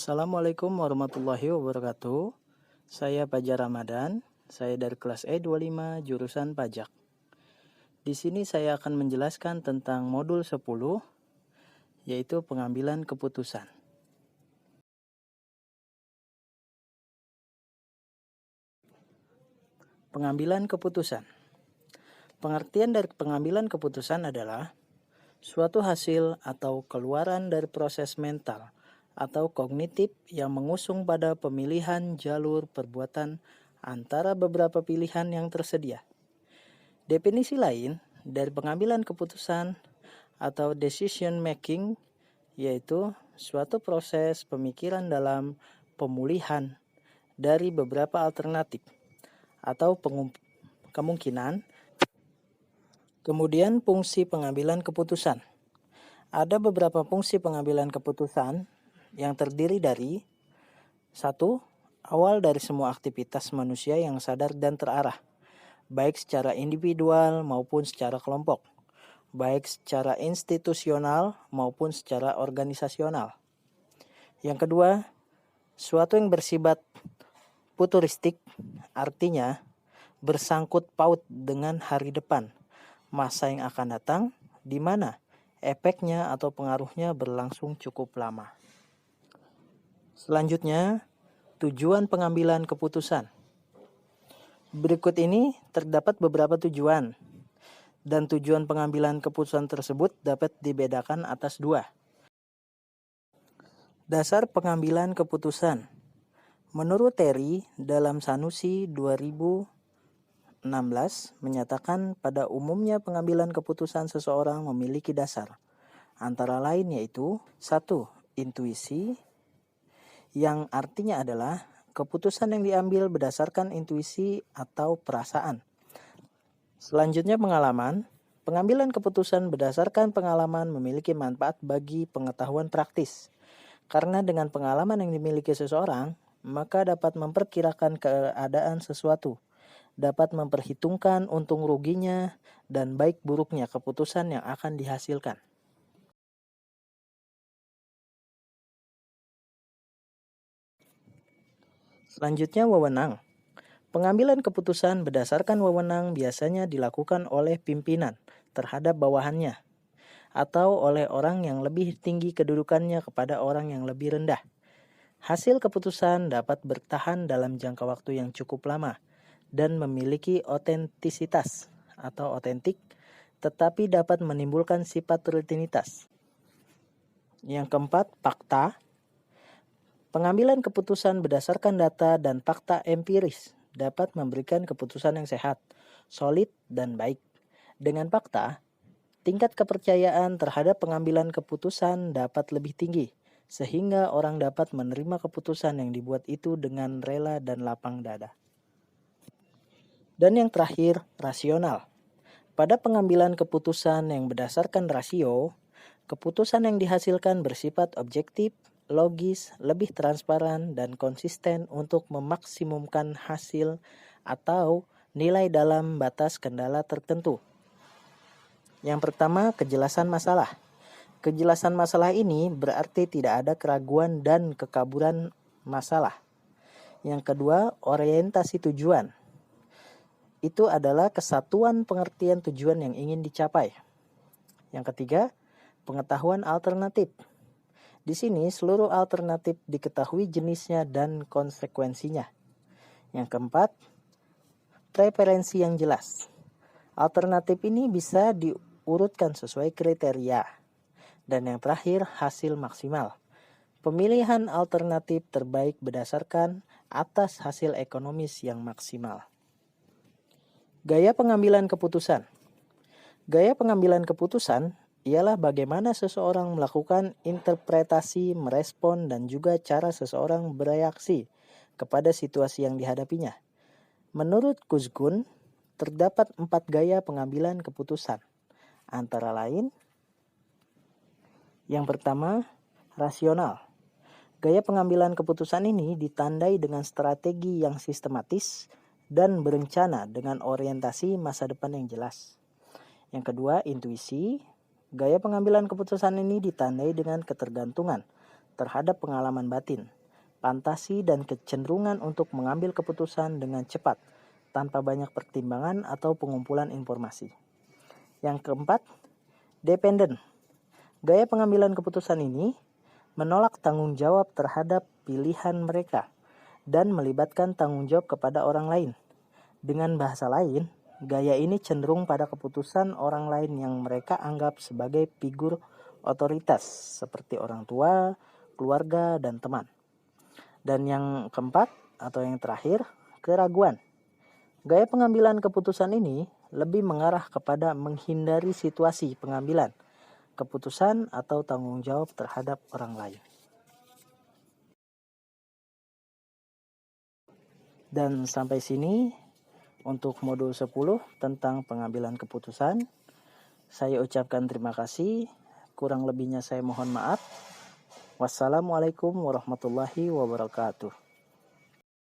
Assalamualaikum warahmatullahi wabarakatuh. Saya Fajar Ramadan. Saya dari kelas E25 jurusan pajak. Di sini saya akan menjelaskan tentang modul 10 yaitu pengambilan keputusan. Pengambilan keputusan. Pengertian dari pengambilan keputusan adalah suatu hasil atau keluaran dari proses mental atau kognitif yang mengusung pada pemilihan jalur perbuatan antara beberapa pilihan yang tersedia. Definisi lain dari pengambilan keputusan atau decision making yaitu suatu proses pemikiran dalam pemulihan dari beberapa alternatif atau kemungkinan. Kemudian fungsi pengambilan keputusan. Ada beberapa fungsi pengambilan keputusan yang terdiri dari 1. Awal dari semua aktivitas manusia yang sadar dan terarah, baik secara individual maupun secara kelompok, baik secara institusional maupun secara organisasional. Yang kedua, suatu yang bersifat futuristik, artinya bersangkut paut dengan hari depan, masa yang akan datang, di mana efeknya atau pengaruhnya berlangsung cukup lama. Selanjutnya, tujuan pengambilan keputusan. Berikut ini terdapat beberapa tujuan, dan tujuan pengambilan keputusan tersebut dapat dibedakan atas dua. Dasar pengambilan keputusan. Menurut Terry, dalam Sanusi 2016 menyatakan pada umumnya pengambilan keputusan seseorang memiliki dasar. Antara lain yaitu 1. Intuisi, yang artinya adalah keputusan yang diambil berdasarkan intuisi atau perasaan. Selanjutnya pengalaman. Pengambilan keputusan berdasarkan pengalaman memiliki manfaat bagi pengetahuan praktis. Karena dengan pengalaman yang dimiliki seseorang, maka dapat memperkirakan keadaan sesuatu, dapat memperhitungkan untung ruginya, dan baik buruknya keputusan yang akan dihasilkan. Selanjutnya wewenang. Pengambilan keputusan berdasarkan wewenang biasanya dilakukan oleh pimpinan terhadap bawahannya, atau oleh orang yang lebih tinggi kedudukannya kepada orang yang lebih rendah. Hasil keputusan dapat bertahan dalam jangka waktu yang cukup lama dan memiliki otentisitas atau otentik, tetapi dapat menimbulkan sifat rutinitas. Yang keempat, fakta. Pengambilan keputusan berdasarkan data dan fakta empiris dapat memberikan keputusan yang sehat, solid, dan baik. Dengan fakta, tingkat kepercayaan terhadap pengambilan keputusan dapat lebih tinggi, sehingga orang dapat menerima keputusan yang dibuat itu dengan rela dan lapang dada. Dan yang terakhir, rasional. Pada pengambilan keputusan yang berdasarkan rasio, keputusan yang dihasilkan bersifat objektif, logis, lebih transparan, dan konsisten untuk memaksimumkan hasil atau nilai dalam batas kendala tertentu. Yang pertama, kejelasan masalah. Kejelasan masalah ini berarti tidak ada keraguan dan kekaburan masalah. Yang kedua, orientasi tujuan. Itu adalah kesatuan pengertian tujuan yang ingin dicapai. Yang ketiga, pengetahuan alternatif. Di sini seluruh alternatif diketahui jenisnya dan konsekuensinya. Yang keempat, preferensi yang jelas. Alternatif ini bisa diurutkan sesuai kriteria. Dan yang terakhir, hasil maksimal. Pemilihan alternatif terbaik berdasarkan atas hasil ekonomis yang maksimal. Gaya pengambilan keputusan. Gaya pengambilan keputusan ialah bagaimana seseorang melakukan interpretasi, merespon, dan juga cara seseorang bereaksi kepada situasi yang dihadapinya. Menurut Kuzgun, terdapat 4 gaya pengambilan keputusan. Antara lain, yang pertama, rasional. Gaya pengambilan keputusan ini ditandai dengan strategi yang sistematis dan berencana dengan orientasi masa depan yang jelas. Yang kedua, intuisi. Gaya pengambilan keputusan ini ditandai dengan ketergantungan terhadap pengalaman batin fantasi dan kecenderungan untuk mengambil keputusan dengan cepat tanpa banyak pertimbangan atau pengumpulan informasi. Yang keempat, dependen. Gaya pengambilan keputusan ini menolak tanggung jawab terhadap pilihan mereka dan melibatkan tanggung jawab kepada orang lain. Dengan bahasa lain, gaya ini cenderung pada keputusan orang lain yang mereka anggap sebagai figur otoritas seperti orang tua, keluarga, dan teman. Dan yang keempat atau yang terakhir, keraguan. Gaya pengambilan keputusan ini lebih mengarah kepada menghindari situasi pengambilan keputusan atau tanggung jawab terhadap orang lain. Dan sampai sini untuk modul 10 tentang pengambilan keputusan. Saya ucapkan terima kasih. Kurang lebihnya saya mohon maaf. Wassalamualaikum warahmatullahi wabarakatuh.